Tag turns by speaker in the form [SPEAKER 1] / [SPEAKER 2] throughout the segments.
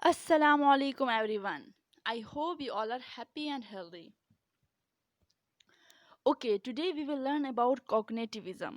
[SPEAKER 1] Assalamu alaikum everyone. I hope you all are happy and healthy. Okay, today we will learn about cognitivism.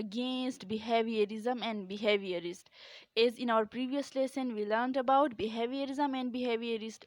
[SPEAKER 1] against behaviorism and behaviorist. As in our previous lesson, we learned about behaviorism and behaviorist.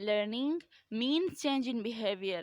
[SPEAKER 1] Learning means change in behavior.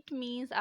[SPEAKER 1] it means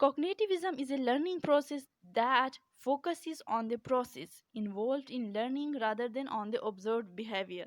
[SPEAKER 1] Cognitivism is a learning process that focuses on the process involved in learning rather than on the observed behavior.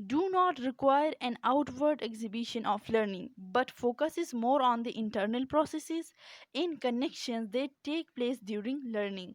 [SPEAKER 1] do not require an outward exhibition of learning but focuses more on the internal processes in connections that take place during learning.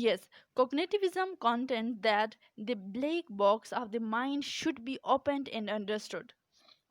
[SPEAKER 1] Yes, cognitivism contends that the black box of the mind should be opened and understood.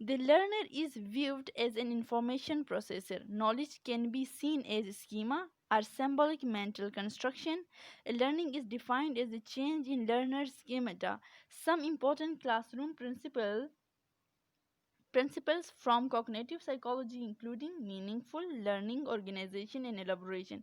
[SPEAKER 1] The learner is viewed as an information processor. Knowledge can be seen as schema or symbolic mental construction. Learning is defined as a change in learner's schemata. Some important classroom principles from cognitive psychology including meaningful learning, organization and elaboration.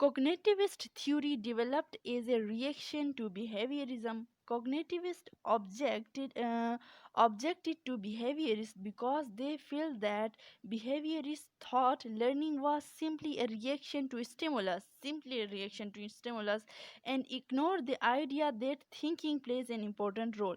[SPEAKER 1] Cognitivist theory developed as a reaction to behaviorism. Cognitivists objected to behaviorists because they felt that behaviorists thought learning was simply a reaction to stimulus, and ignored the idea that thinking plays an important role.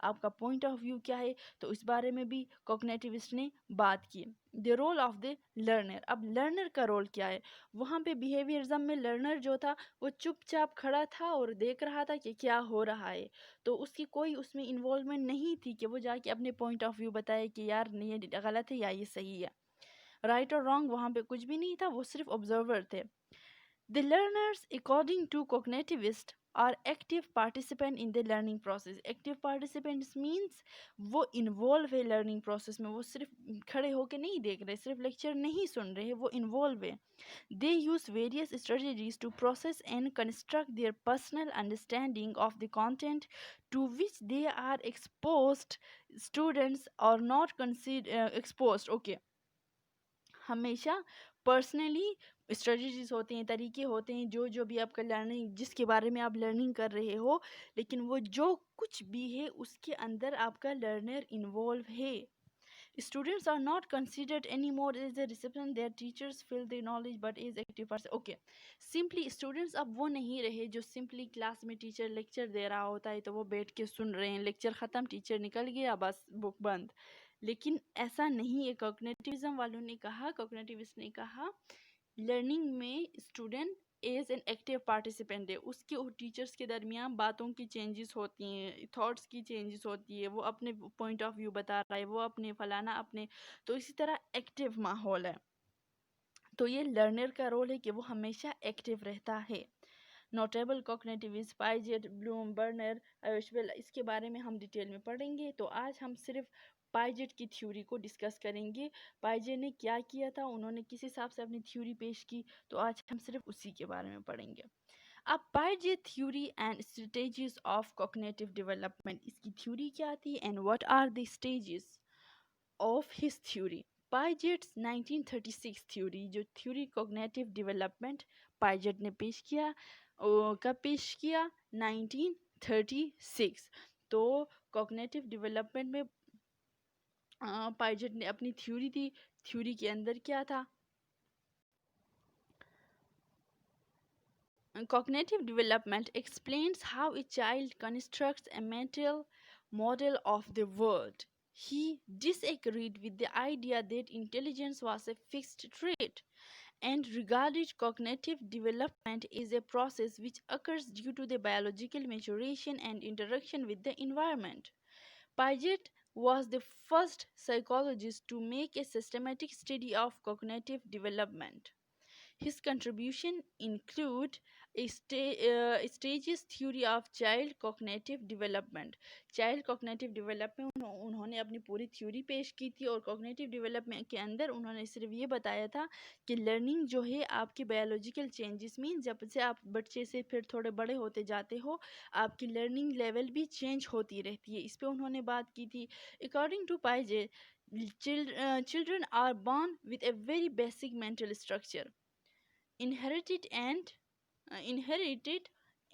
[SPEAKER 1] آپ کا point of view کیا ہے, تو اس بارے میں بھی کوگنیٹیوسٹ نے بات کی. دی رول آف دی لرنر, اب لرنر کا رول کیا ہے؟ وہاں پہ بیہیویئرزم میں لرنر جو تھا وہ چپ چاپ کھڑا تھا اور دیکھ رہا تھا کہ کیا ہو رہا ہے, تو اس کی کوئی اس میں انوالومنٹ نہیں تھی کہ وہ جا کے اپنے پوائنٹ آف ویو بتائے کہ یار یہ غلط ہے یا یہ صحیح ہے. رائٹ اور رانگ وہاں پہ کچھ بھی نہیں تھا, وہ صرف آبزرور تھے. The learners, according to cognitivists, are active participant in the learning process. Active participants means وہ involve ہے learning process میں, وہ صرف کھڑے ہو کے نہیں دیکھ رہے, صرف لیکچر نہیں سن رہے, وہ involve ہے. They use various strategies to process and construct their personal understanding of the content to which they are exposed. Students are not exposed. Okay. ہمیشہ پرسنلی اسٹریٹجیز ہوتے ہیں, طریقے ہوتے ہیں, جو بھی آپ کا لرننگ, جس کے بارے میں آپ لرننگ کر رہے ہو, لیکن وہ جو کچھ بھی ہے اس کے اندر آپ کا لرنر انوالو ہے. Students are not considered anymore as a discipline. Their teachers fill the knowledge but is active person. Okay. Simply students اب وہ نہیں رہے جو simply کلاس میں ٹیچر لیکچر دے رہا ہوتا ہے تو وہ بیٹھ کے سن رہے ہیں, لیکچر ختم, ٹیچر نکل گیا, بس بک بند. لیکن ایسا نہیں ہے. کوگنیٹیوزم والوں نے کہا, کوگنیٹیوسٹ نے کہا, لرننگ میں student as an active participant ہے. اس کے اور ٹیچرس کے درمیان باتوں کی چینجز ہوتی ہیں, تھاٹس کی چینجز ہوتی ہے, وہ اپنے پوائنٹ آف ویو بتا رہا ہے, وہ اپنے فلانا اپنے, تو اسی طرح ایکٹیو ماحول ہے. تو یہ لرنر کا رول ہے کہ وہ ہمیشہ ایکٹیو رہتا ہے. نوٹیبل کوگنیٹیوسٹ پائجیٹ, بلوم, برنر, ایشویل, اس کے بارے میں ہم ڈیٹیل میں پڑھیں گے. تو آج ہم صرف پائجیٹ کی تھیوری کو ڈسکس کریں گے. پائجیٹ نے کیا کیا تھا, انہوں نے کس حساب سے اپنی تھیوری پیش کی, تو آج ہم صرف اسی کے بارے میں پڑھیں گے. اب Piaget theory and strategies of cognitive development, اس کی تھیوری کیا تھی and what are the stages of his theory. Piaget's 1936 theory, جو تھیوری کوگنیٹیو ڈیولپمنٹ پائجیٹ نے پیش کیا, کب پیش کیا؟ 1936. تو کوگنیٹیو ڈیولپمنٹ میں پائجیٹ نے اپنی تھیوری دی. تھیوری کے اندر کیا تھا؟ Cognitive development explains how a child constructs a mental model of the world. He disagreed with the idea that intelligence was a fixed trait and regarded cognitive development as a process which occurs due to the biological maturation and interaction with the environment. Piaget was the first psychologist to make a systematic study of cognitive development. His contribution include a stages theory of child cognitive development. Child cognitive development انہوں نے اپنی پوری theory پیش کی تھی, اور cognitive development کے اندر انہوں نے صرف یہ بتایا تھا کہ لرننگ جو ہے آپ کی بایولوجیکل چینجز مین, جب سے آپ بچے سے پھر تھوڑے بڑے ہوتے جاتے ہو آپ کی لرننگ لیول بھی چینج ہوتی رہتی ہے. اس پہ انہوں نے بات کی تھی. According to Piaget, children are born with a very basic mental structure, inherited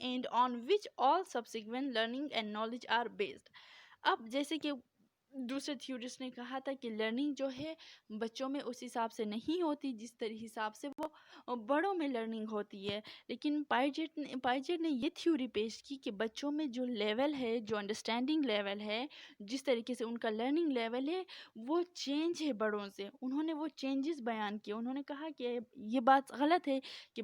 [SPEAKER 1] and on which all subsequent learning and knowledge are based. اب جیسے کہ دوسرے تھیورسٹ نے کہا تھا کہ لرننگ جو ہے بچوں میں اس حساب سے نہیں ہوتی جس حساب سے وہ بڑوں میں لرننگ ہوتی ہے. لیکن پائجیٹ نے یہ تھیوری پیش کی کہ بچوں میں جو لیول ہے, جو انڈرسٹینڈنگ لیول ہے, جس طریقے سے ان کا لرننگ لیول ہے, وہ چینج ہے بڑوں سے. انہوں نے وہ چینجز بیان کیے. انہوں نے کہا کہ یہ بات غلط ہے کہ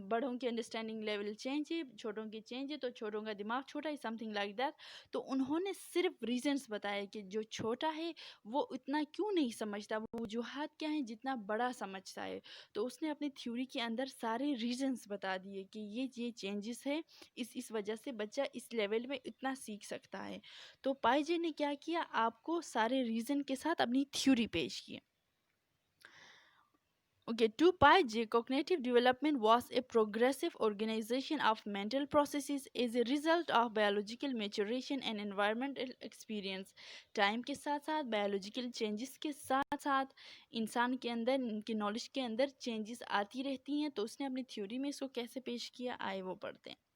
[SPEAKER 1] بڑوں کی انڈرسٹینڈنگ لیول چینج ہے, چھوٹوں کی چینج ہے, تو چھوٹوں کا دماغ چھوٹا ہے, سم تھنگ لائک دیٹ. تو انہوں نے صرف ریزنس بتائے کہ جو چھوٹا ہے وہ اتنا کیوں نہیں سمجھتا, وہ وجوہات کیا ہیں جتنا بڑا سمجھتا ہے. تو اس نے اپنی تھیوری کے اندر سارے ریزنس بتا دیے کہ یہ چینجز ہے, اس وجہ سے بچہ اس لیول میں اتنا سیکھ سکتا ہے. تو پائجے نے کیا کیا, آپ کو سارے ریزن کے ساتھ اپنی تھیوری پیش کی. Okay, to Piaget, cognitive development was a progressive organization of mental processes as a result of biological maturation and environmental experience. Time کے ساتھ ساتھ biological changes کے ساتھ ساتھ انسان کے اندر, ان کی نالج کے اندر changes آتی رہتی ہیں. تو اس نے اپنی تھیوری میں اس کو کیسے پیش کیا, آئے وہ پڑھتے ہیں.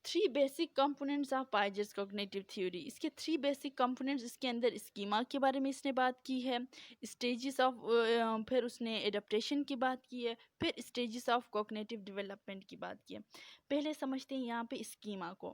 [SPEAKER 1] 3 basic components of Piaget's cognitive theory. اس کے 3 بیسک کمپوننٹس, اس کے اندر اسکیما کے بارے میں اس نے بات کی ہے, اسٹیجز آف, پھر اس نے ایڈپٹیشن کی بات کی ہے, پھر اسٹیجز آف کوگنیٹیو ڈیولپمنٹ کی بات کی ہے. پہلے سمجھتے ہیں یہاں پہ اسکیما کو.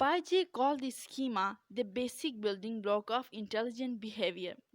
[SPEAKER 1] Piaget called the schema the basic building block of intelligent behavior.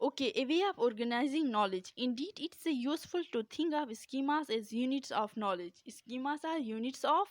[SPEAKER 1] Okay, a way of organizing knowledge. Indeed, it's useful to think of schemas as units of knowledge. Schemas are units of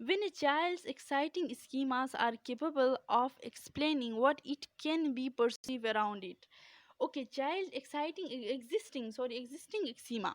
[SPEAKER 1] When a child's exciting schemas are capable of explaining what it can be perceived around it. Okay, child existing schema.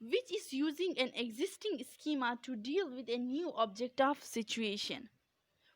[SPEAKER 1] Which is using an existing schema to deal with a new object of situation.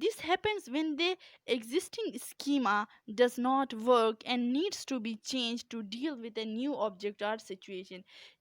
[SPEAKER 1] This happens when the existing schema does not work and needs to be changed to deal with a new object or situation.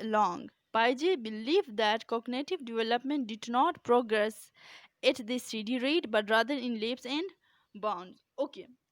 [SPEAKER 1] along. Piaget believed that cognitive development did not progress at the steady rate but rather in leaps and bounds. Okay,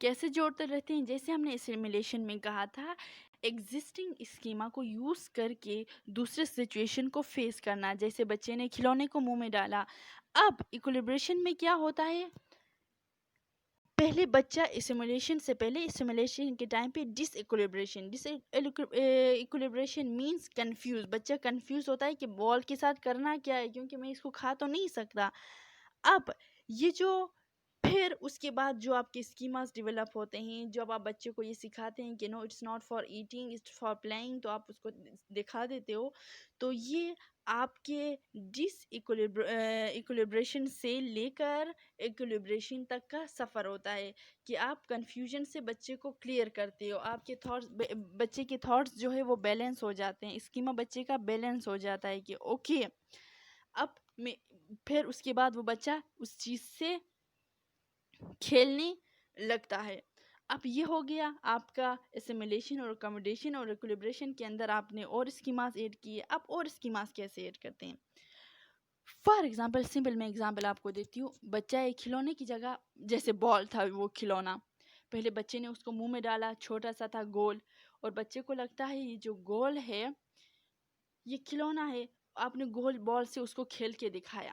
[SPEAKER 1] کیسے جوڑتے رہتے ہیں؟ جیسے ہم نے اسیمیلیشن میں کہا تھا، ایگزسٹنگ اسکیما کو یوز کر کے دوسرے سچویشن کو فیس کرنا. جیسے بچے نے کھلونے کو منہ میں ڈالا. اب ایکولیبریشن میں کیا ہوتا ہے؟ پہلے بچہ اسیمیلیشن سے پہلے، اسیمیلیشن کے ٹائم پہ ڈس ایکولیبریشن مینس کنفیوز. بچہ کنفیوز ہوتا ہے کہ بال کے ساتھ کرنا کیا ہے، کیونکہ میں اس کو کھا تو نہیں سکتا. اب یہ جو پھر اس کے بعد جو آپ کے اسکیماز ڈیولپ ہوتے ہیں، جب آپ بچے کو یہ سکھاتے ہیں کہ no it's not for eating, it's for playing, تو آپ اس کو دکھا دیتے ہو. تو یہ آپ کے ڈس ایکولیبریشن سے لے کر ایکولیبریشن تک کا سفر ہوتا ہے، کہ آپ کنفیوژن سے بچے کو کلیئر کرتے ہو. آپ کے تھاٹس، بچے کے تھاٹس جو ہے وہ بیلنس ہو جاتے ہیں، اسکیما بچے کا بیلنس ہو جاتا ہے کہ اوکے. اب پھر اس کے بعد وہ بچہ اس چیز سے کھیلنے لگتا ہے. اب یہ ہو گیا آپ کا اسیمیلیشن اور اکوموڈیشن اور ایکولیبریشن کے اندر آپ نے اور اسکیماز ایڈ کیے. اب اور اسکیماز کیسے ایڈ کرتے ہیں؟ فار ایگزامپل، سمپل میں ایگزامپل آپ کو دیتی ہوں. بچہ ایک کھلونے کی جگہ، جیسے بال تھا وہ کھلونا، پہلے بچے نے اس کو منہ میں ڈالا، چھوٹا سا تھا گول، اور بچے کو لگتا ہے یہ جو گول ہے یہ کھلونا ہے. آپ نے گول بال سے اس کو کھیل کے دکھایا.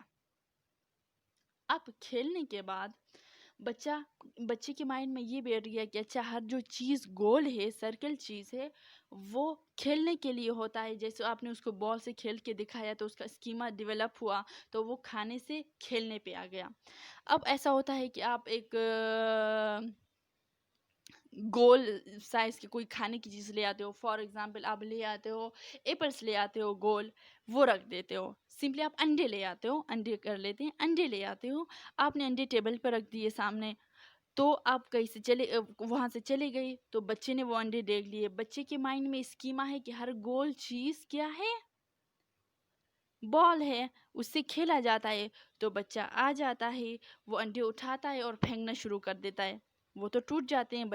[SPEAKER 1] اب کھیلنے کے بعد بچے کے مائنڈ میں یہ بیٹھ گیا کہ اچھا، ہر جو چیز گول ہے، سرکل چیز ہے، وہ کھیلنے کے لیے ہوتا ہے. جیسے آپ نے اس کو بال سے کھیل کے دکھایا تو اس کا اسکیما ڈیولپ ہوا، تو وہ کھانے سے کھیلنے پہ آ گیا. اب ایسا ہوتا ہے کہ آپ ایک گول سائز کی کوئی کھانے کی چیز لے آتے ہو. فار ایگزامپل آپ لے آتے ہو ایپلس، لے آتے ہو گول، وہ رکھ دیتے ہو. سمپلی آپ انڈے لے آتے ہو، انڈے کر لیتے ہیں، انڈے لے آتے ہو، آپ نے انڈے ٹیبل پر رکھ دیے سامنے. تو آپ کہیں سے وہاں سے چلے گئی تو بچے نے وہ انڈے دیکھ لیے. بچے کے مائنڈ میں اسکیما ہے کہ ہر گول چیز کیا ہے؟ بال ہے، اس سے کھیلا جاتا ہے. تو بچہ آ جاتا ہے، وہ انڈے اٹھاتا ہے اور پھینکنا شروع کر دیتا ہے. وہ تو ٹوٹ جاتے ہیں.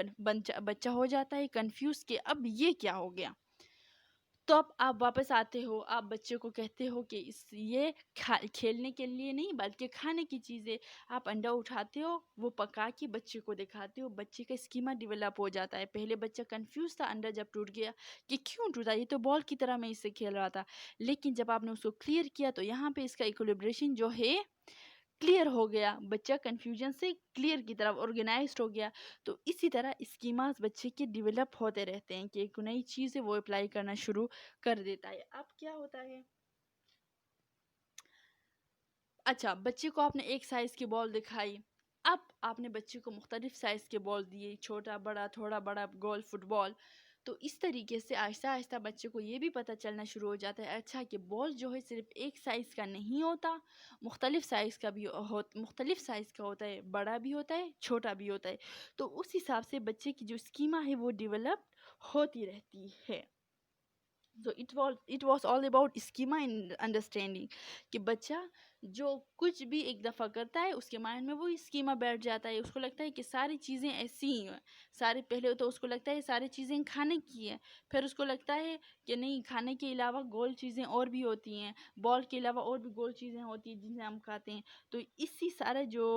[SPEAKER 1] بچہ ہو جاتا ہے کنفیوز کہ اب یہ کیا ہو گیا. تو اب آپ واپس آتے ہو، آپ بچے کو کہتے ہو کہ یہ کھیلنے کے لیے نہیں بلکہ کھانے کی چیز ہے. آپ انڈا اٹھاتے ہو، وہ پکا کے بچے کو دکھاتے ہو. بچے کا اسکیما ڈیولپ ہو جاتا ہے. پہلے بچہ کنفیوز تھا انڈا جب ٹوٹ گیا کہ کیوں ٹوٹا، یہ تو بال کی طرح میں اس سے کھیل رہا تھا. لیکن جب آپ نے اس کو کلیئر کیا تو یہاں پہ اس کا ایکولیبریشن جو ہے کلیئر ہو گیا. بچہ کنفیوژن سے کلیئر کی طرف آرگنائزڈ ہو گیا. تو اسی طرح اسکیماز بچے کے ڈیولپ ہوتے رہتے ہیں کہ ایک نئی چیز ہے وہ اپلائی کرنا شروع کر دیتا ہے. اب کیا ہوتا ہے؟ اچھا، بچے کو آپ نے ایک سائز کی بال دکھائی. اب آپ نے بچے کو مختلف سائز کے بال دیے، چھوٹا، بڑا، تھوڑا بڑا، گول، فٹ بال. تو اس طریقے سے آہستہ آہستہ بچے کو یہ بھی پتہ چلنا شروع ہو جاتا ہے اچھا کہ بال جو ہے صرف ایک سائز کا نہیں ہوتا، مختلف سائز کا بھی مختلف سائز کا ہوتا ہے، بڑا بھی ہوتا ہے، چھوٹا بھی ہوتا ہے. تو اس حساب سے بچے کی جو اسکیما ہے وہ ڈیولپ ہوتی رہتی ہے. So it was all about schema and understanding کہ بچہ جو کچھ بھی ایک دفعہ کرتا ہے اس کے مائنڈ میں وہ اسکیما بیٹھ جاتا ہے. اس کو لگتا ہے کہ ساری چیزیں ایسی ہی ہیں. پہلے تو اس کو لگتا ہے ساری چیزیں کھانے کی ہیں، پھر اس کو لگتا ہے کہ نہیں، کھانے کے علاوہ گول چیزیں اور بھی ہوتی ہیں، بال کے علاوہ اور بھی گول چیزیں ہوتی ہیں جن سے ہم کھاتے ہیں. تو اسی سارے جو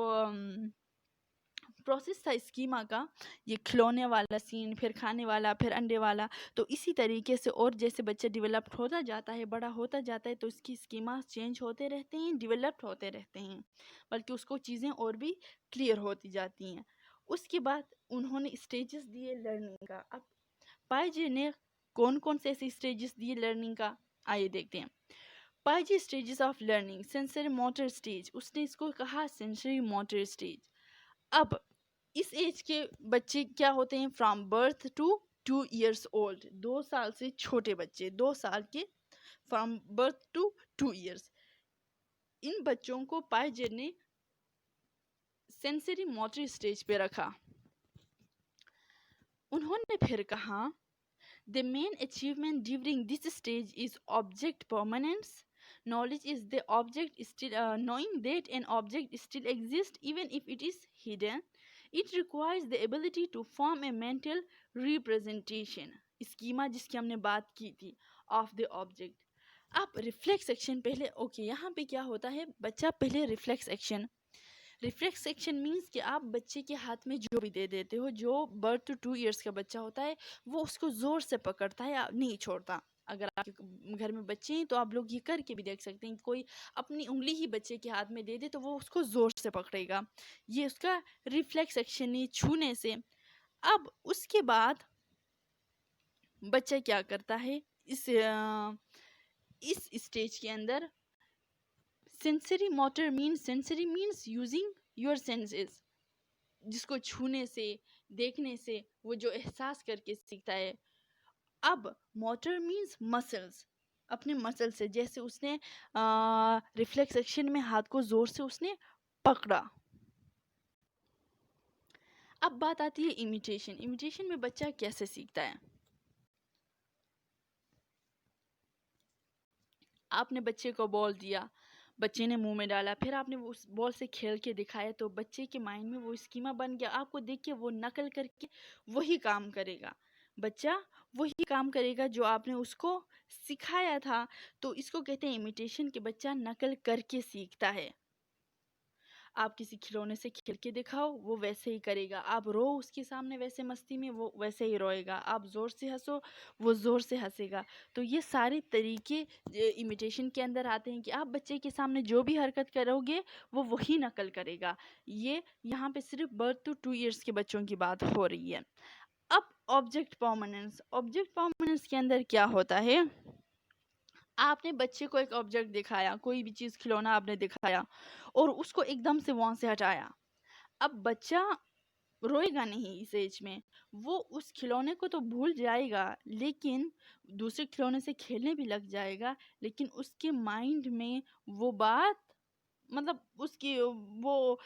[SPEAKER 1] پروسیس تھا اسکیما کا، یہ کھلونے والا سین، پھر کھانے والا، پھر انڈے والا. تو اسی طریقے سے اور جیسے بچہ ڈیولپڈ ہوتا جاتا ہے، بڑا ہوتا جاتا ہے، تو اس کی اسکیماز چینج ہوتے رہتے ہیں، ڈیولپڈ ہوتے رہتے ہیں، بلکہ اس کو چیزیں اور بھی کلیئر ہوتی جاتی ہیں. اس کے بعد انہوں نے اسٹیجز دیے لرننگ کا. اب پائجے نے کون کون سے ایسے اسٹیجز دیے لرننگ کا، آئیے دیکھتے ہیں. پائجے stages of learning, sensory motor stage, اس نے اس کو کہا سینسری موٹر اسٹیج. اب اس ایج کے بچے کیا ہوتے ہیں؟ From birth to 2 years old، 2 سال سے چھوٹے بچے، 2 سال کے، فرام برتھ ٹو 2 years. ان بچوں کو پائجے نے سینسری موٹر اسٹیج پہ رکھا. انہوں نے پھر کہا the main achievement during this stage is object permanence. Knowledge is the object still knowing that an object still exists even if it is hidden. It requires the ability to form a mental representation. Schema جس کی ہم نے بات کی تھی of the object. اب reflex action پہلے، okay, یہاں پہ کیا ہوتا ہے؟ بچہ پہلے reflex action reflex action means کہ آپ بچے کے ہاتھ میں جو بھی دے دیتے ہو، جو برتھ ٹو 2 ایئرس کا بچہ ہوتا ہے وہ اس کو زور سے پکڑتا ہے، نہیں چھوڑتا. اگر آپ کے گھر میں بچے ہیں تو آپ لوگ یہ کر کے بھی دیکھ سکتے ہیں کہ کوئی اپنی انگلی ہی بچے کے ہاتھ میں دے دے تو وہ اس کو زور سے پکڑے گا. یہ اس کا ریفلیکس ایکشن ہے چھونے سے. اب اس کے بعد بچہ کیا کرتا ہے اس اسٹیج کے اندر؟ Sensory motor means using your senses, جس کو چھونے سے، دیکھنے سے وہ جو احساس کر کے سیکھتا ہے. اب موٹر مینس مسلز، اپنے مسل سے، جیسے اس نے ریفلیکس ایکشن میں ہاتھ کو زور سے اس نے پکڑا. اب بات آتی ہے امیٹیشن میں بچہ کیسے سیکھتا ہے؟ آپ نے بچے کو بال دیا، بچے نے منہ میں ڈالا، پھر آپ نے اس بال سے کھیل کے دکھایا تو بچے کے مائنڈ میں وہ اسکیما بن گیا. آپ کو دیکھ کے وہ نقل کر کے وہی کام کرے گا. بچہ وہی کام کرے گا جو آپ نے اس کو سکھایا تھا. تو اس کو کہتے ہیں امیٹیشن، کہ بچہ نقل کر کے سیکھتا ہے. آپ کسی کھلونے سے کھیل کے دکھاؤ وہ ویسے ہی کرے گا. آپ رو اس کے سامنے ویسے مستی میں، وہ ویسے ہی روئے گا. آپ زور سے ہنسو وہ زور سے ہنسے گا. تو یہ سارے طریقے امیٹیشن کے اندر آتے ہیں کہ آپ بچے کے سامنے جو بھی حرکت کرو گے وہ وہی نقل کرے گا. یہ یہاں پہ صرف برتھ ٹو 2 ایئرس کے بچوں کی بات ہو رہی ہے. اب آبجیکٹ پرماننس کے اندر کیا ہوتا ہے؟ آپ نے بچے کو ایک آبجیکٹ دکھایا، کوئی بھی چیز کھلونا آپ نے دکھایا اور اس کو ایک دم سے وہاں سے ہٹایا. اب بچہ روئے گا نہیں اس ایج میں، وہ اس کھلونے کو تو بھول جائے گا، لیکن دوسرے کھلونے سے کھیلنے بھی لگ جائے گا. لیکن اس کے مائنڈ میں وہ بات، مطلب اس کی وہ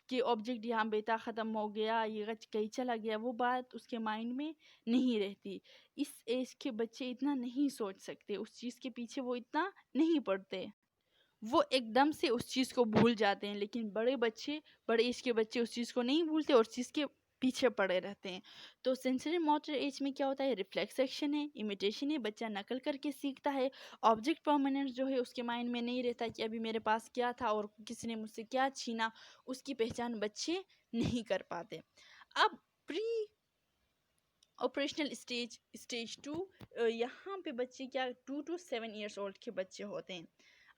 [SPEAKER 1] کہ آبجیکٹ یہاں بیٹا ختم ہو گیا، یہ کہیں چلا گیا، وہ بات اس کے مائنڈ میں نہیں رہتی. اس ایج کے بچے اتنا نہیں سوچ سکتے، اس چیز کے پیچھے وہ اتنا نہیں پڑتے، وہ ایک دم سے اس چیز کو بھول جاتے ہیں. لیکن بڑے ایج کے بچے اس چیز کو نہیں بھولتے اور اس چیز کے پیچھے پڑے رہتے ہیں. تو سینسری موٹر ایج میں کیا ہوتا ہے؟ ریفلیکس ایکشن ہے، امیٹیشن ہے، بچہ نقل کر کے سیکھتا ہے. آبجیکٹ پرماننس جو ہے اس کے مائنڈ میں نہیں رہتا کہ ابھی میرے پاس کیا تھا اور کسی نے مجھ سے کیا چھینا، اس کی پہچان بچے نہیں کر پاتے. اب پری آپریشنل اسٹیج 2، یہاں پہ بچے کیا 2 to 7 ایئرس اولڈ کے بچے ہوتے ہیں.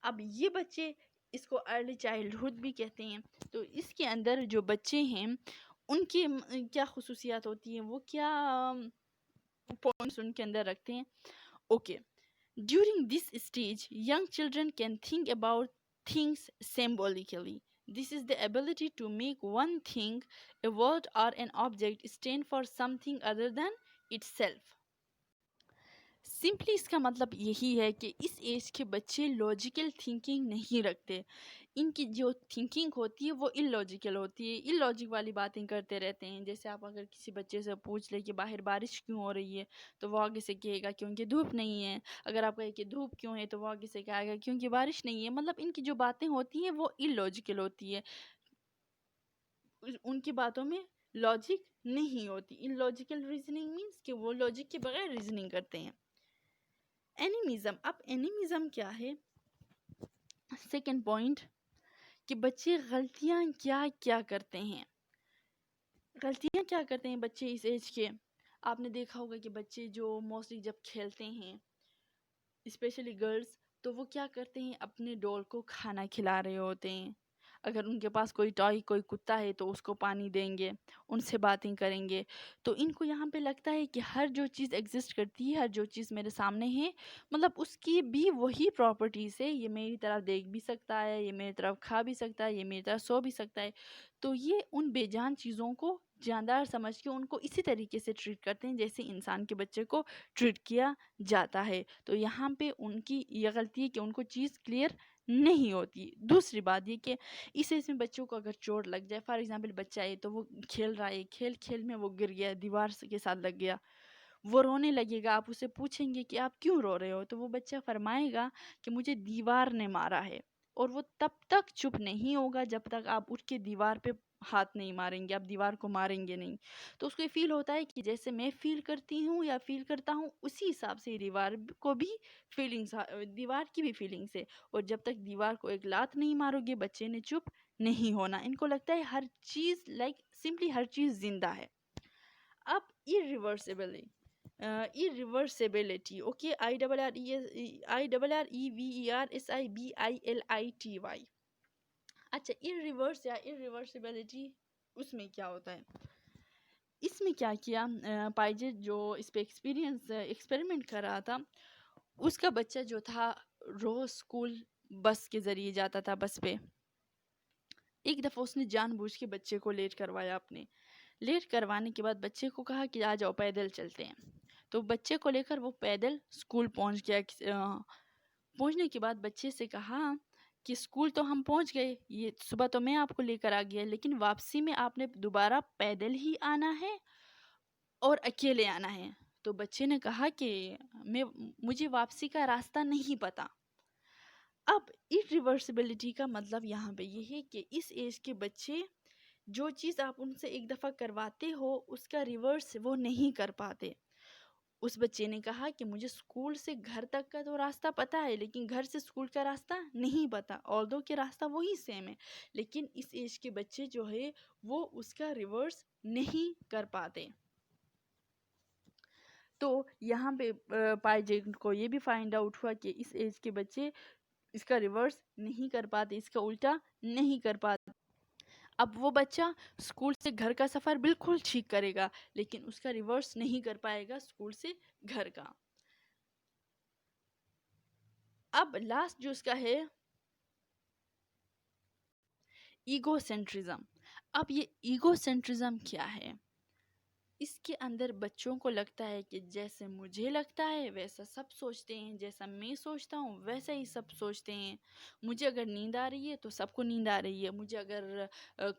[SPEAKER 1] اب یہ بچے، اس کو ارلی چائلڈہڈ بھی کہتے ہیں. تو اس کے اندر جو بچے ہیں ان کی کیا خصوصیات ہوتی ہیں، وہ کیا پوائنٹس ان کے اندر رکھتے ہیں؟ Okay. During this stage young children can think about things symbolically. This is the ability to make one thing, a word or an object stand for something other than itself. Simply اس کا مطلب یہی ہے کہ اس age کے بچے logical thinking نہیں رکھتے. ان کی جو تھنکنگ ہوتی ہے وہ ان لاجیکل ہوتی ہے، ان لاجک والی باتیں کرتے رہتے ہیں. جیسے آپ اگر کسی بچے سے پوچھ لیں کہ باہر بارش کیوں ہو رہی ہے تو وہ آگے سے کہے گا کیونکہ دھوپ نہیں ہے. اگر آپ کہیں کہ دھوپ کیوں ہے تو وہ آگے سے کہے گا کیونکہ بارش نہیں ہے. مطلب ان کی جو باتیں ہوتی ہیں وہ ان لاجیکل ہوتی ہے، ان کی باتوں میں لاجک نہیں ہوتی. ان لاجیکل ریزننگ مینس کہ وہ لاجک کے بغیر ریزننگ کرتے ہیں. اینیمزم. اب اینیمزم کیا ہے؟ سیکنڈ پوائنٹ، کہ بچے غلطیاں کیا کیا کرتے ہیں. بچے اس ایج کے؟ آپ نے دیکھا ہوگا کہ بچے جو موسٹلی جب کھیلتے ہیں، اسپیشلی گرلز، تو وہ کیا کرتے ہیں؟ اپنے ڈول کو کھانا کھلا رہے ہوتے ہیں. اگر ان کے پاس کوئی ٹائی، کوئی کتا ہے تو اس کو پانی دیں گے، ان سے باتیں کریں گے. تو ان کو یہاں پہ لگتا ہے کہ ہر جو چیز ایگزسٹ کرتی ہے، ہر جو چیز میرے سامنے ہے، مطلب اس کی بھی وہی پراپرٹیز ہے. یہ میری طرف دیکھ بھی سکتا ہے، یہ میری طرف کھا بھی سکتا ہے، یہ میری طرف سو بھی سکتا ہے. تو یہ ان بے جان چیزوں کو جاندار سمجھ کے ان کو اسی طریقے سے ٹریٹ کرتے ہیں جیسے انسان کے بچے کو ٹریٹ کیا جاتا ہے. تو یہاں پہ ان کی یہ غلطی ہے کہ ان کو چیز کلیئر نہیں ہوتی. دوسری بات یہ کہ اس ایج میں بچوں کو اگر چوٹ لگ جائے، فار ایگزامپل بچہ ہے تو وہ کھیل رہا ہے، کھیل میں وہ گر گیا، دیوار کے ساتھ لگ گیا، وہ رونے لگے گا. آپ اسے پوچھیں گے کہ آپ کیوں رو رہے ہو، تو وہ بچہ فرمائے گا کہ مجھے دیوار نے مارا ہے. اور وہ تب تک چپ نہیں ہوگا جب تک آپ اٹھ کے دیوار پہ ہاتھ نہیں ماریں گے، آپ دیوار کو ماریں گے نہیں. تو اس کو یہ فیل ہوتا ہے کہ جیسے میں فیل کرتی ہوں یا فیل کرتا ہوں اسی حساب سے دیوار کو بھی فیلنگس، دیوار کی بھی فیلنگس ہے. اور جب تک دیوار کو ایک لات نہیں مارو گے بچے نے چپ نہیں ہونا. ان کو لگتا ہے ہر چیز سمپلی ہر چیز زندہ ہے. اب irreversibility, اوکے, IRREVERSIBILITY. اچھا, irreversibility اس میں کیا ہوتا ہے؟ اس میں کیا کیا پائجے جو اس پہ ایکسپیریمنٹ کر رہا تھا، اس کا بچہ جو تھا روز اسکول بس کے ذریعے جاتا تھا. بس پہ ایک دفعہ اس نے جان بوجھ کے بچے کو لیٹ کروایا. لیٹ کروانے کے بعد بچے کو کہا کہ آ جاؤ پیدل چلتے ہیں. تو بچے کو لے کر وہ پیدل اسکول پہنچ گیا. پہنچنے کے بعد بچے سے کہا کہ اسکول تو ہم پہنچ گئے، یہ صبح تو میں آپ کو لے کر آ گیا، لیکن واپسی میں آپ نے دوبارہ پیدل ہی آنا ہے اور اکیلے آنا ہے. تو بچے نے کہا کہ مجھے واپسی کا راستہ نہیں پتا. اب irreversibility کا مطلب یہاں پہ یہ ہے کہ اس ایج کے بچے جو چیز آپ ان سے ایک دفعہ کرواتے ہو اس کا ریورس وہ نہیں کر پاتے. اس بچے نے کہا کہ مجھے اسکول سے گھر تک کا تو راستہ پتا ہے، لیکن گھر سے اسکول کا راستہ نہیں پتا. آلدو کہ راستہ وہی سیم ہے، لیکن اس ایج کے بچے جو ہے وہ اس کا ریورس نہیں کر پاتے. تو یہاں پہ پائجے کو یہ بھی فائنڈ آؤٹ ہوا کہ اس ایج کے بچے اس کا ریورس نہیں کر پاتے، اس کا الٹا نہیں کر پاتے. اب وہ بچہ اسکول سے گھر کا سفر بالکل ٹھیک کرے گا، لیکن اس کا ریورس نہیں کر پائے گا اسکول سے گھر کا. اب لاسٹ جو اس کا ہے ایگو سینٹرزم. اب یہ ایگو سینٹرزم کیا ہے؟ اس کے اندر بچوں کو لگتا ہے کہ جیسے مجھے لگتا ہے ویسا سب سوچتے ہیں، جیسا میں سوچتا ہوں ویسا ہی سب سوچتے ہیں. مجھے اگر نیند آ رہی ہے تو سب کو نیند آ رہی ہے، مجھے اگر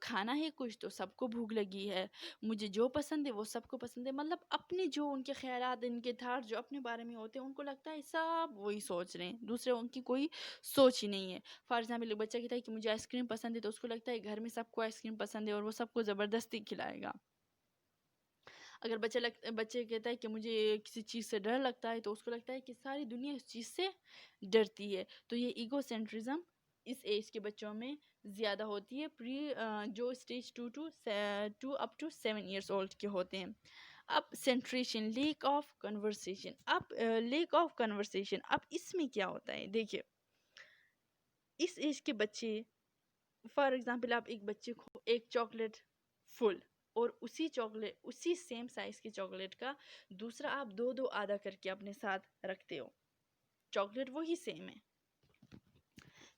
[SPEAKER 1] کھانا ہے کچھ تو سب کو بھوک لگی ہے، مجھے جو پسند ہے وہ سب کو پسند ہے. مطلب اپنے جو ان کے خیالات، ان کے تھاٹ جو اپنے بارے میں ہوتے ہیں ان کو لگتا ہے سب وہی سوچ رہے ہیں، دوسرے ان کی کوئی سوچ ہی نہیں ہے. فار ایگزامپل بچہ کہتا ہے کہ مجھے آئس کریم پسند ہے تو اس کو لگتا ہے گھر میں سب کو آئس کریم پسند ہے اور وہ سب کو زبردستی کھلائے گا. اگر بچے کہتا ہے کہ مجھے کسی چیز سے ڈر لگتا ہے تو اس کو لگتا ہے کہ ساری دنیا اس چیز سے ڈرتی ہے. تو یہ ایگو سینٹرزم اس ایج کے بچوں میں زیادہ ہوتی ہے، جو stage 2 up to 7 years old کے ہوتے ہیں. اب سینٹریشن، لیک آف کنورسیشن. اب اس میں کیا ہوتا ہے؟ دیکھیے، اس ایج کے بچے، فار ایگزامپل آپ ایک بچے کو ایک چاکلیٹ فل اور اسی سیم سائز کی چاکلیٹ کا دوسرا آپ دو آدھا کر کے اپنے ساتھ رکھتے ہو. چاکلیٹ وہی سیم ہے،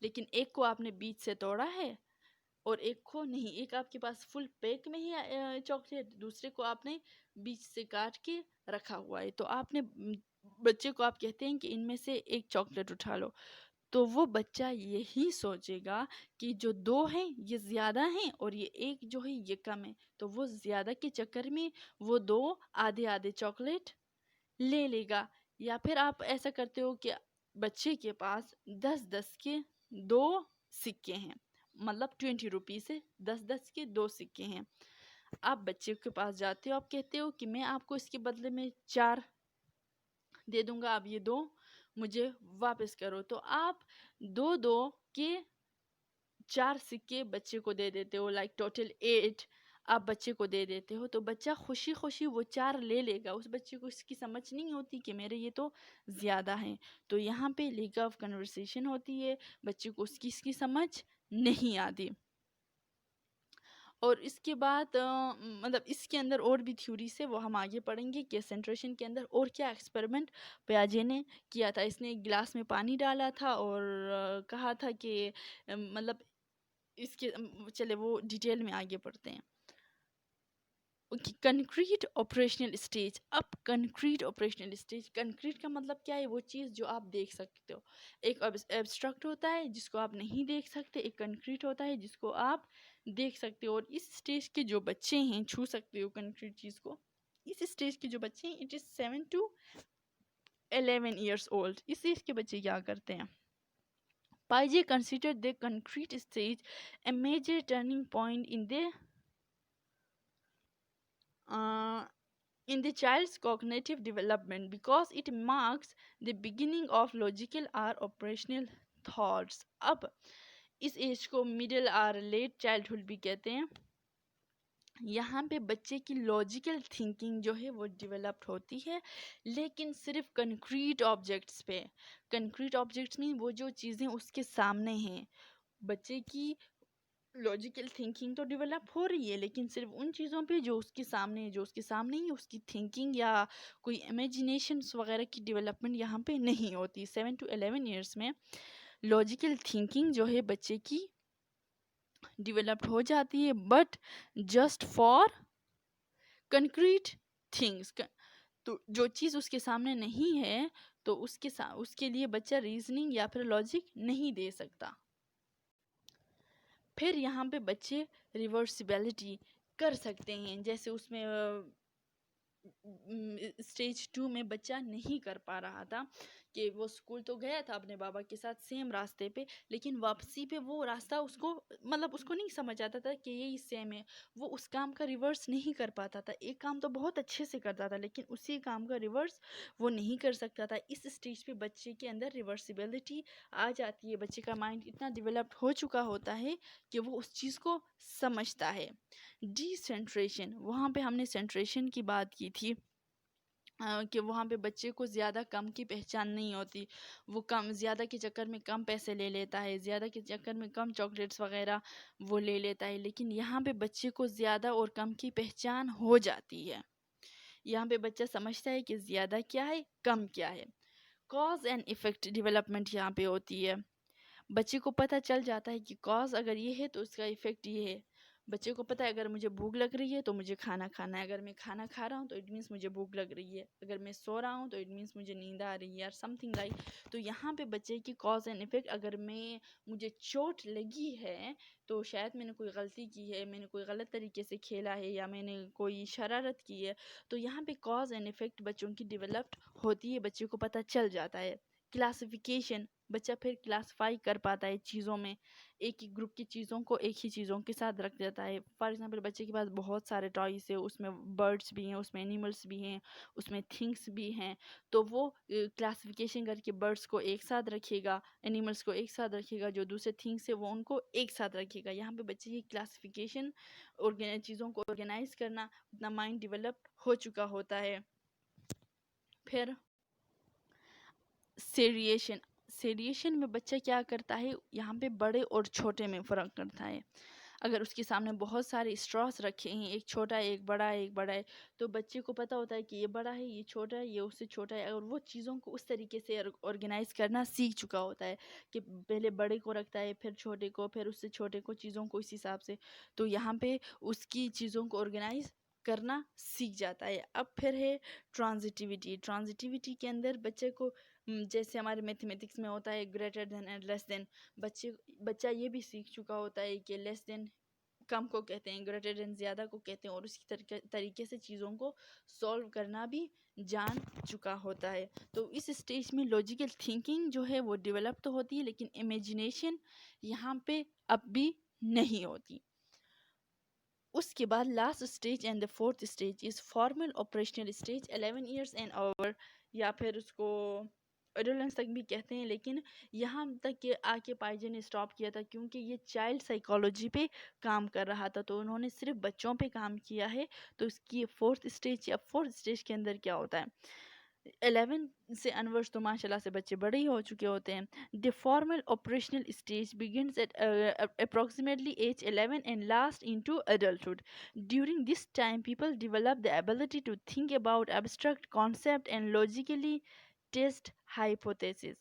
[SPEAKER 1] لیکن ایک کو آپ نے بیچ سے توڑا ہے اور ایک کو نہیں. ایک آپ کے پاس فل پیک میں ہی چاکلیٹ، دوسرے کو آپ نے بیچ سے کاٹ کے رکھا ہوا ہے. تو آپ نے بچے کو آپ کہتے ہیں کہ ان میں سے ایک چاکلیٹ اٹھا لو، تو وہ بچہ یہی سوچے گا کہ جو دو ہیں یہ زیادہ ہیں اور یہ ایک جو ہے یہ کم ہے. تو وہ زیادہ کے چکر میں وہ دو آدھے آدھے چاکلیٹ لے لے گا. یا پھر آپ ایسا کرتے ہو کہ بچے کے پاس 10 کے دو سکے ہیں، مطلب 20 روپیز سے 10 کے دو سکے ہیں. آپ بچے کے پاس جاتے ہو، آپ کہتے ہو کہ میں آپ کو اس کے بدلے میں 4 دے دوں گا، آپ یہ دو مجھے واپس کرو. تو آپ دو کے 4 سکے بچے کو دے دیتے ہو، ٹوٹل 8 آپ بچے کو دے دیتے ہو. تو بچہ خوشی خوشی وہ 4 لے لے گا. اس بچے کو اس کی سمجھ نہیں ہوتی کہ میرے یہ تو زیادہ ہیں. تو یہاں پہ لیک آف کنورسیشن ہوتی ہے، بچے کو اس کی سمجھ نہیں آتی. اور اس کے بعد مطلب اس کے اندر اور بھی تھیوریز ہے، وہ ہم آگے پڑھیں گے کہ سینٹریشن کے اندر اور کیا ایکسپیریمنٹ پیاجے نے کیا تھا. اس نے ایک گلاس میں پانی ڈالا تھا اور کہا تھا کہ مطلب اس کے چلے وہ ڈیٹیل میں آگے پڑھتے ہیں. Concrete operational stage. اب کنکریٹ آپریشنل اسٹیج، کنکریٹ کا مطلب کیا ہے؟ وہ چیز جو آپ دیکھ سکتے ہو. ایک ایبسٹریکٹ ہوتا ہے جس کو آپ نہیں دیکھ سکتے، ایک کنکریٹ ہوتا ہے جس کو آپ دیکھ سکتے ہو. اور اس اسٹیج کے جو بچے ہیں چھو سکتے ہو کنکریٹ چیز کو. اس اسٹیج کے جو بچے ہیں it is 7 to 11 years old. اس ایج کے بچے کیا کرتے ہیں؟ Piaget considered the concrete stage a major turning point uh, in the child's cognitive development because it marks the beginning of logical or operational thoughts. اب اس age کو middle اور late childhood بھی کہتے ہیں. یہاں پہ بچے کی لاجیکل تھنکنگ جو ہے وہ ڈیولپڈ ہوتی ہے، لیکن صرف کنکریٹ آبجیکٹس پہ. کنکریٹ آبجیکٹس میں وہ جو چیزیں اس کے سامنے ہیں. بچے کی لاجیکل تھنکنگ تو ڈیولپ ہو رہی ہے، لیکن صرف ان چیزوں پہ جو اس کے سامنے ہے. جو اس کے سامنے ہی اس کی تھنکنگ یا کوئی امیجنیشنس وغیرہ کی ڈیولپمنٹ یہاں پہ نہیں ہوتی. 7 to 11 ایئرس میں لاجیکل تھنکنگ جو ہے بچے کی ڈیولپڈ ہو جاتی ہے، but just for concrete things. تو جو چیز اس کے سامنے نہیں ہے تو اس کے لیے بچہ ریزننگ یا پھر لاجک نہیں دے سکتا. پھر یہاں پہ بچے ریورسیبلٹی کر سکتے ہیں، جیسے اس میں اسٹیج 2 میں بچہ نہیں کر پا رہا تھا کہ وہ اسکول تو گیا تھا اپنے بابا کے ساتھ سیم راستے پہ، لیکن واپسی پہ وہ راستہ اس کو نہیں سمجھ آتا تھا کہ یہی سیم ہے. وہ اس کام کا ریورس نہیں کر پاتا تھا. ایک کام تو بہت اچھے سے کرتا تھا، لیکن اسی کام کا ریورس وہ نہیں کر سکتا تھا. اس اسٹیج پہ بچے کے اندر ریورسیبلٹی آ جاتی ہے. بچے کا مائنڈ اتنا ڈیولپڈ ہو چکا ہوتا ہے کہ وہ اس چیز کو سمجھتا ہے. ڈی سینٹریشن، وہاں پہ ہم نے سینٹریشن کی بات کی تھی کہ وہاں پہ بچے کو زیادہ کم کی پہچان نہیں ہوتی. وہ زیادہ کے چکر میں کم پیسے لے لیتا ہے، زیادہ کے چکر میں کم چاکلیٹس وغیرہ وہ لے لیتا ہے. لیکن یہاں پہ بچے کو زیادہ اور کم کی پہچان ہو جاتی ہے. یہاں پہ بچہ سمجھتا ہے کہ زیادہ کیا ہے، کم کیا ہے. کاز اینڈ افیکٹ ڈیولپمنٹ یہاں پہ ہوتی ہے. بچے کو پتہ چل جاتا ہے کہ کاز اگر یہ ہے تو اس کا افیکٹ یہ ہے. بچے کو پتہ ہے اگر مجھے بھوک لگ رہی ہے تو مجھے کھانا کھانا ہے. اگر میں کھانا کھا رہا ہوں تو اٹ مینس مجھے بھوک لگ رہی ہے. اگر میں سو رہا ہوں تو اٹ مینس مجھے نیند آ رہی ہے اور سم تھنگ لائک. تو یہاں پہ بچے کی کاز اینڈ افیکٹ، اگر مجھے چوٹ لگی ہے تو شاید میں نے کوئی غلطی کی ہے، میں نے کوئی غلط طریقے سے کھیلا ہے، یا میں نے کوئی شرارت کی ہے. تو یہاں پہ کاز اینڈ افیکٹ بچوں کی ڈیولپڈ ہوتی ہے، بچے کو پتہ چل جاتا ہے. کلاسیفیکیشن، بچہ پھر کلاسیفائی کر پاتا ہے چیزوں میں. ایک ہی گروپ کی چیزوں کو ایک ہی چیزوں کے ساتھ رکھ دیتا ہے. فار ایگزامپل بچے کے پاس بہت سارے ٹوائز ہے، اس میں برڈس بھی ہیں، اس میں اینیملس بھی ہیں، اس میں تھنگس بھی ہیں. تو وہ کلاسیفیکیشن کر کے برڈس کو ایک ساتھ رکھے گا، اینیملس کو ایک ساتھ رکھے گا، جو دوسرے تھنگس ہے وہ ان کو ایک ساتھ رکھے گا. یہاں پہ بچے کی کلاسیفیکیشن، چیزوں کو آرگنائز کرنا، اپنا مائنڈ ڈیولپ ہو چکا ہوتا ہے. پھر سیریشن میں بچہ کیا کرتا ہے، یہاں پہ بڑے اور چھوٹے میں فرق کرتا ہے. اگر اس کے سامنے بہت سارے اسٹراس رکھے ہیں، ایک چھوٹا ہے، ایک بڑا ہے، ایک بڑا ہے، تو بچے کو پتہ ہوتا ہے کہ یہ بڑا ہے، یہ چھوٹا ہے، یہ اس سے چھوٹا ہے. اور وہ چیزوں کو اس طریقے سے آرگنائز کرنا سیکھ چکا ہوتا ہے کہ پہلے بڑے کو رکھتا ہے، پھر چھوٹے کو، پھر اس سے چھوٹے کو، چیزوں کو اس حساب سے. تو یہاں پہ اس کی چیزوں کو آرگنائز کرنا سیکھ جاتا ہے. اب پھر ہے ٹرانزیٹیوٹی کے اندر بچے کو جیسے ہمارے میتھمیٹکس میں ہوتا ہے گریٹر دین اینڈ لیس دین. بچہ یہ بھی سیکھ چکا ہوتا ہے کہ لیس دین کم کو کہتے ہیں، گریٹر دین زیادہ کو کہتے ہیں، اور اسی طریقے سے چیزوں کو سولو کرنا بھی جان چکا ہوتا ہے. تو اس اسٹیج میں لاجیکل تھنکنگ جو ہے وہ ڈیولپ تو ہوتی ہے، لیکن امیجنیشن یہاں پہ اب بھی نہیں ہوتی. اس کے بعد last stage and the fourth stage is formal operational stage. 11 years and over, یا پھر اس کو ایڈولنس تک بھی کہتے ہیں، لیکن یہاں تک کہ آ کے پائجے نے اسٹاپ کیا تھا کیونکہ یہ چائلڈ سائیکالوجی پہ کام کر رہا تھا. تو انہوں نے صرف بچوں پہ کام کیا ہے. تو اس کی فورتھ اسٹیج کے اندر کیا ہوتا ہے، 11 سے انورس تو ماشاء اللہ سے بچے بڑے ہی ہو چکے ہوتے ہیں. The formal operational stage begins at approximately age 11 and lasts into adulthood. During this time, people develop the ability to think about abstract concepts and logically test hypotheses.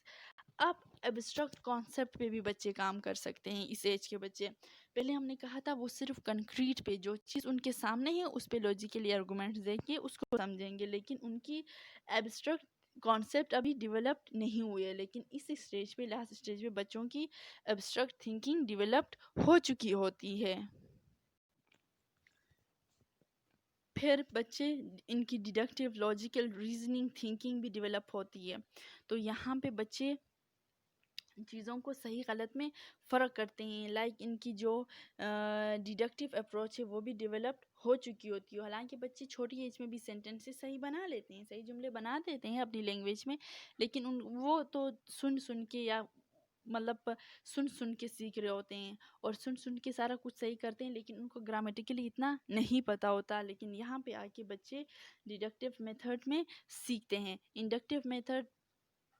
[SPEAKER 1] اب ایبسٹریکٹ کانسیپٹ پہ بھی بچے کام کر سکتے ہیں اس ایج کے بچے. پہلے ہم نے کہا تھا وہ صرف کنکریٹ پہ جو چیز ان کے سامنے ہے اس پہ لاجیکلی آرگومنٹس دیں گے، اس کو سمجھیں گے، لیکن ان کی ایبسٹریکٹ کانسیپٹ ابھی ڈیولپڈ نہیں ہوئے. لیکن اس اسٹیج پہ، لاسٹ اسٹیج پہ بچوں کی ایبسٹریکٹ تھنکنگ ڈیولپڈ ہو چکی ہوتی ہے. پھر بچے ان کی ڈیڈکٹیو لاجیکل ریزننگ تھنکنگ بھی ڈیولپ ہوتی ہے. تو یہاں پہ بچے چیزوں کو صحیح غلط میں فرق کرتے ہیں. لائک ان کی جو ڈیڈکٹیو اپروچ ہے وہ بھی ڈیولپڈ ہو چکی ہوتی ہے. حالانکہ بچے چھوٹی ایج میں بھی سینٹینسز صحیح بنا لیتے ہیں، صحیح جملے بنا دیتے ہیں اپنی لینگویج میں، لیکن وہ تو سن کے یا مطلب سن سن کے سیکھ رہے ہوتے ہیں اور سن سن کے سارا کچھ صحیح کرتے ہیں، لیکن ان کو گرامیٹیکلی اتنا نہیں پتہ ہوتا. لیکن یہاں پہ آ کے بچے ڈیڈکٹیو میتھڈ میں سیکھتے ہیں. انڈکٹیو میتھڈ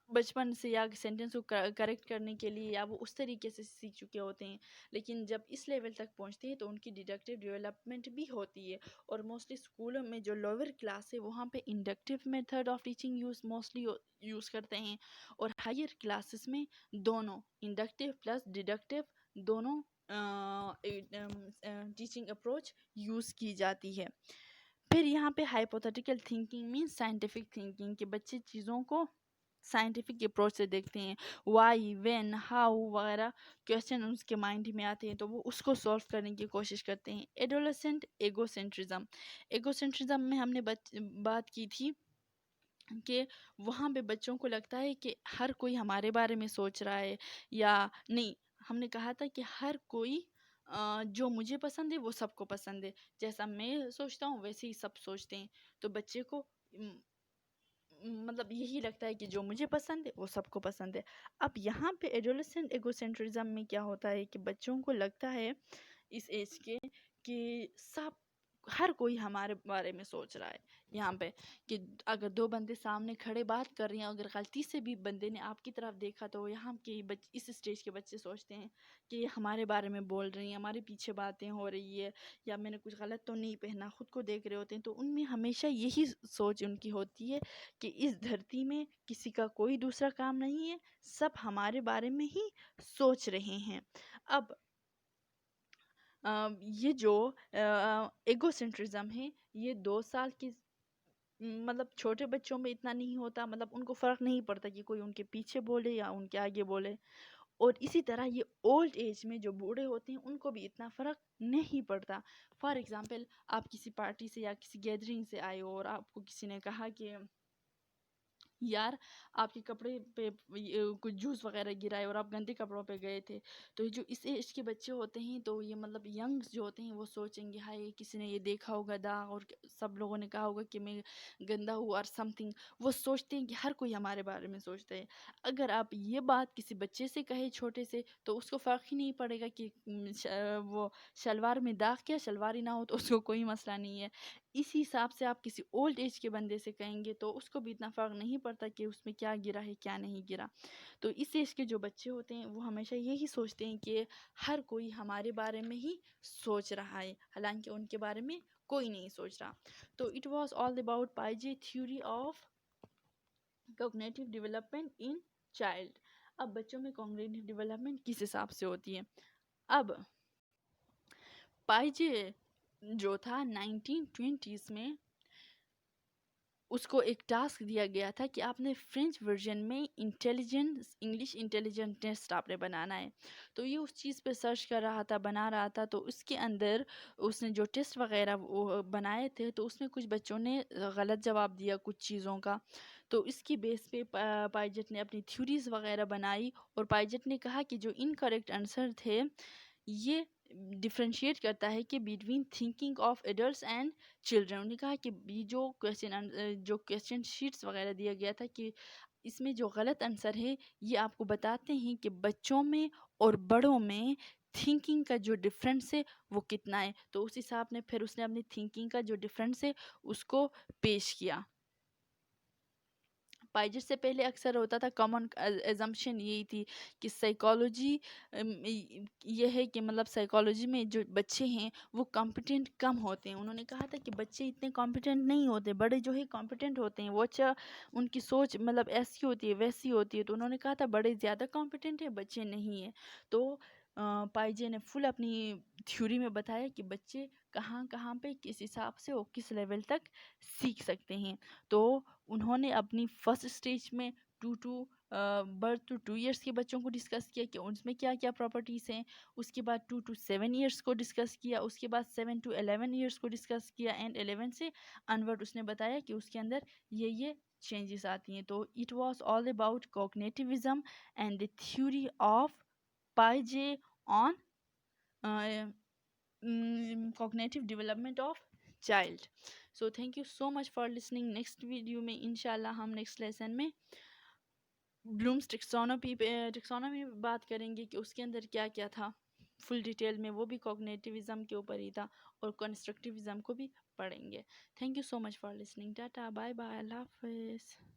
[SPEAKER 1] بچپن سے یا سینٹینس کو کریکٹ کرنے کے لیے یا وہ اس طریقے سے سیکھ چکے ہوتے ہیں، لیکن جب اس لیول تک پہنچتے ہیں تو ان کی ڈیڈکٹیو ڈیولپمنٹ بھی ہوتی ہے. اور موسٹلی اسکولوں میں جو لوور کلاس ہے وہاں پہ inductive method of teaching mostly use کرتے ہیں، اور ہائر کلاسز میں دونوں انڈکٹیو پلس ڈیڈکٹیو دونوں ٹیچنگ اپروچ یوز کی جاتی ہے. پھر یہاں پہ hypothetical thinking means scientific thinking, کہ بچے چیزوں کو سائنٹیفک اپروچ سے دیکھتے ہیں. وائی، وین، ہاؤ وغیرہ کویشچن اس کے مائنڈ میں آتے ہیں تو وہ اس کو سولو کرنے کی کوشش کرتے ہیں. ایڈولسنٹ ایگو سینٹرزم، ایگو سینٹرزم میں ہم نے بات کی تھی کہ وہاں پہ بچوں کو لگتا ہے کہ ہر کوئی ہمارے بارے میں سوچ رہا ہے، یا نہیں، ہم نے کہا تھا کہ ہر کوئی جو مجھے پسند ہے وہ سب کو پسند ہے، جیسا میں سوچتا ہوں ویسے ہی سب سوچتے ہیں. تو بچے کو مطلب یہی لگتا ہے کہ جو مجھے پسند ہے وہ سب کو پسند ہے. اب یہاں پہ ایڈولسنٹ ایگو سینٹرزم میں کیا ہوتا ہے کہ بچوں کو لگتا ہے اس ایج کے کہ ہر کوئی ہمارے بارے میں سوچ رہا ہے. یہاں پہ کہ اگر دو بندے سامنے کھڑے بات کر رہے ہیں، اگر غلطی سے بھی بندے نے آپ کی طرف دیکھا تو یہاں کے اس اسٹیج کے بچے سوچتے ہیں کہ یہ ہمارے بارے میں بول رہی ہیں، ہمارے پیچھے باتیں ہو رہی ہے، یا میں نے کچھ غلط تو نہیں پہنا، خود کو دیکھ رہے ہوتے ہیں. تو ان میں ہمیشہ یہی سوچ ان کی ہوتی ہے کہ اس دھرتی میں کسی کا کوئی دوسرا کام نہیں ہے، سب ہمارے بارے میں ہی سوچ رہے ہیں. اب یہ جو ایگو سینٹرزم ہے یہ 2 سال کی مطلب چھوٹے بچوں میں اتنا نہیں ہوتا، مطلب ان کو فرق نہیں پڑتا کہ کوئی ان کے پیچھے بولے یا ان کے آگے بولے. اور اسی طرح یہ اولڈ ایج میں جو بوڑھے ہوتے ہیں ان کو بھی اتنا فرق نہیں پڑتا. فار ایگزامپل، آپ کسی پارٹی سے یا کسی گیدرنگ سے آئے ہو اور آپ کو کسی نے کہا کہ یار آپ کے کپڑے پہ کچھ جوس وغیرہ گرائے اور آپ گندے کپڑوں پہ گئے تھے. تو یہ جو اس ایج کے بچے ہوتے ہیں تو یہ مطلب ینگز جو ہوتے ہیں وہ سوچیں گے ہائے کسی نے یہ دیکھا ہوگا داغ، اور سب لوگوں نے کہا ہوگا کہ میں گندا ہوں اور سم تھنگ. وہ سوچتے ہیں کہ ہر کوئی ہمارے بارے میں سوچتا ہے. اگر آپ یہ بات کسی بچے سے کہیں چھوٹے سے تو اس کو فرق ہی نہیں پڑے گا کہ وہ شلوار میں داغ کیا، شلوار ہی نہ ہو تو اس کو کوئی مسئلہ نہیں ہے. اسی حساب سے آپ کسی اولڈ ایج کے بندے سے کہیں گے تو اس کو بھی اتنا فرق نہیں پڑتا کہ اس میں کیا گرا ہے کیا نہیں گرا. تو اس ایج کے جو بچے ہوتے ہیں وہ ہمیشہ یہی سوچتے ہیں کہ ہر کوئی ہمارے بارے میں ہی سوچ رہا ہے، حالانکہ ان کے بارے میں کوئی نہیں سوچ رہا. تو اٹ واز آل اباؤٹ پائجے theory of cognitive development in child. اب بچوں میں کوگنیٹو ڈیولپمنٹ کس حساب سے ہوتی ہے؟ اب پائجے جو تھا 1920s میں اس کو ایک ٹاسک دیا گیا تھا کہ آپ نے فرینچ ورژن میں انگلش انٹیلیجنٹ ٹیسٹ آپ نے بنانا ہے. تو یہ اس چیز پہ سرچ کر رہا تھا، بنا رہا تھا. تو اس کے اندر اس نے جو ٹیسٹ وغیرہ وہ بنائے تھے تو اس میں کچھ بچوں نے غلط جواب دیا کچھ چیزوں کا. تو اس کی بیس پہ پائجٹ نے اپنی تھیوریز وغیرہ بنائی، اور پائجٹ نے کہا کہ جو انکریکٹ آنسر تھے یہ ڈفرینشیٹ کرتا ہے کہ between thinking of adults and children. انہوں نے کہا کہ یہ جو کویشچن شیٹس وغیرہ دیا گیا تھا کہ اس میں جو غلط آنسر ہے یہ آپ کو بتاتے ہیں کہ بچوں میں اور بڑوں میں تھنکنگ کا جو ڈفرینس ہے وہ کتنا ہے. تو اس حساب نے پھر اس نے اپنی تھنکنگ کا جو ڈفرینس ہے اس کو پیش کیا. پائجٹ سے پہلے اکثر ہوتا تھا کامن ایزمپشن یہی تھی کہ سائیکالوجی یہ ہے کہ مطلب سائیکالوجی میں جو بچے ہیں وہ کمپیٹنٹ کم ہوتے ہیں. انہوں نے کہا تھا کہ بچے اتنے کمپیٹنٹ نہیں ہوتے، بڑے جو ہے کمپیٹنٹ ہوتے ہیں، وہ اچھا ان کی سوچ مطلب ایسی ہوتی ہے ویسی ہوتی ہے. تو انہوں نے کہا تھا بڑے زیادہ کمپیٹنٹ ہیں، بچے نہیں ہیں. تو پائجے نے فل اپنی تھیوری میں بتایا کہ بچے کہاں کہاں پہ کس حساب سے اور کس لیول تک سیکھ سکتے ہیں. تو انہوں نے اپنی فرسٹ اسٹیج میں برتھ ٹو 2 ایئرس کے بچوں کو ڈسکس کیا کہ اس میں کیا کیا پراپرٹیز ہیں. اس کے بعد 2 to 7 ایئرس کو ڈسکس کیا. اس کے بعد 7 to 11 ایئرس کو ڈسکس کیا. اینڈ 11 سے انورڈ اس نے بتایا کہ اس کے اندر یہ چینجز آتی ہیں. تو it was all about cognitivism and the theory of پائجے on cognitive development of child. So thank you so much for listening. Next video میں انشاءاللہ ہم نیکسٹ لیسن میں بلومس ٹیکسونومی میں بات کریں گے کہ اس کے اندر کیا کیا تھا فل ڈیٹیل میں، وہ بھی کوگنیٹیوزم کے اوپر ہی تھا، اور کنسٹرکٹیوزم کو بھی پڑھیں گے. Thank you so much for listening. Tata, bye bye, اللہ حافظ.